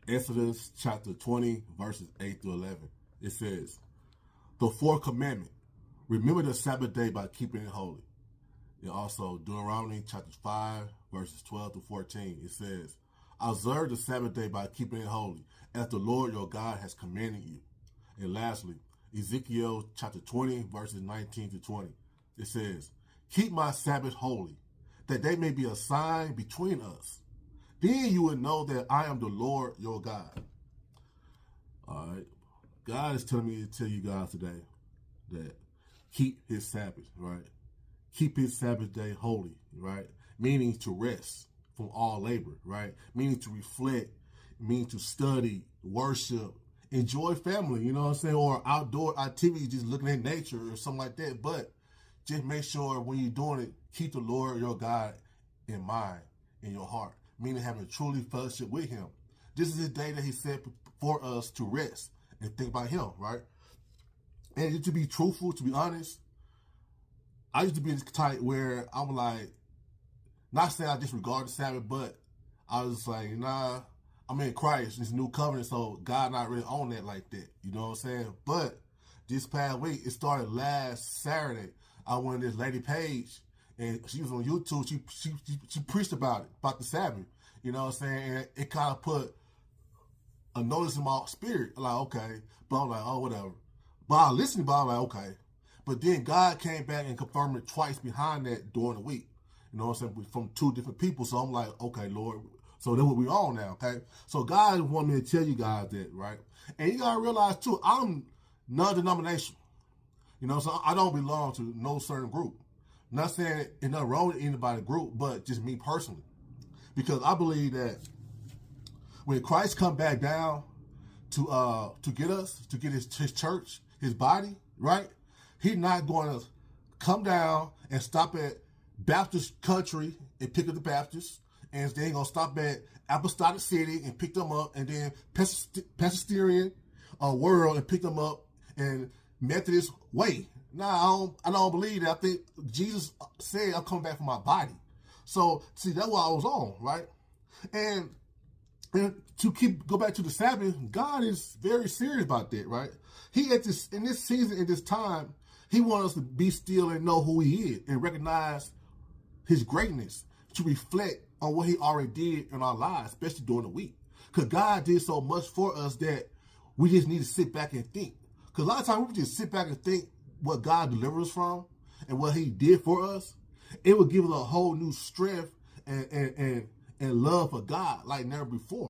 Exodus chapter 20, verses 8 through 11. It says, the fourth commandment, remember the Sabbath day by keeping it holy. And also Deuteronomy chapter 5, verses 12 through 14. It says, observe the Sabbath day by keeping it holy, as the Lord your God has commanded you. And lastly, Ezekiel chapter 20, verses 19 to 20. It says, keep my Sabbath holy, that they may be a sign between us. Then you will know that I am the Lord your God. All right. God is telling me to tell you guys today that keep his Sabbath, right? Keep his Sabbath day holy, right? Meaning to rest from all labor, right? Meaning to reflect, meaning to study, worship, enjoy family, you know what I'm saying? Or outdoor activities, just looking at nature or something like that. But just make sure when you're doing it, keep the Lord your God in mind, in your heart. Meaning having truly fellowship with him. This is the day that he set for us to rest and think about him, right? And to be truthful, to be honest, I used to be this type where I'm like, not saying I disregard the Sabbath, but I was like, nah, I'm in Christ, this new covenant, so God not really on that like that. You know what I'm saying? But this past week, it started last Saturday. I went to this lady page, and she was on YouTube. She preached about it, about the Sabbath. You know what I'm saying? And it kind of put a notice in my spirit. Like, okay. But I'm like, oh, whatever. But I listened, but I'm like, okay. But then God came back and confirmed it twice behind that during the week. You know what I'm saying? From two different people. So I'm like, okay, Lord. So that's what we on now, okay? So God wanted me to tell you guys that, right? And you got to realize, too, I'm non-denominational. You know, so I don't belong to no certain group. Not saying it's nothing wrong with anybody group, but just me personally. Because I believe that when Christ come back down to get us, to get his church, his body, right? He's not going to come down and stop at Baptist country and pick up the Baptists, and then going to stop at Apostolic City and pick them up, and then Presbyterian world and pick them up, and Methodist way. Nah, I don't believe that. I think Jesus said I'm coming back for my body. So, see, that's what I was on, right? And to go back to the Sabbath, God is very serious about that, right? He in this season, in this time, he wants us to be still and know who he is and recognize his greatness, to reflect on what he already did in our lives, especially during the week. Because God did so much for us that we just need to sit back and think. Because a lot of times we just sit back and think what God delivered us from and what he did for us. It would give us a whole new strength and love for God like never before.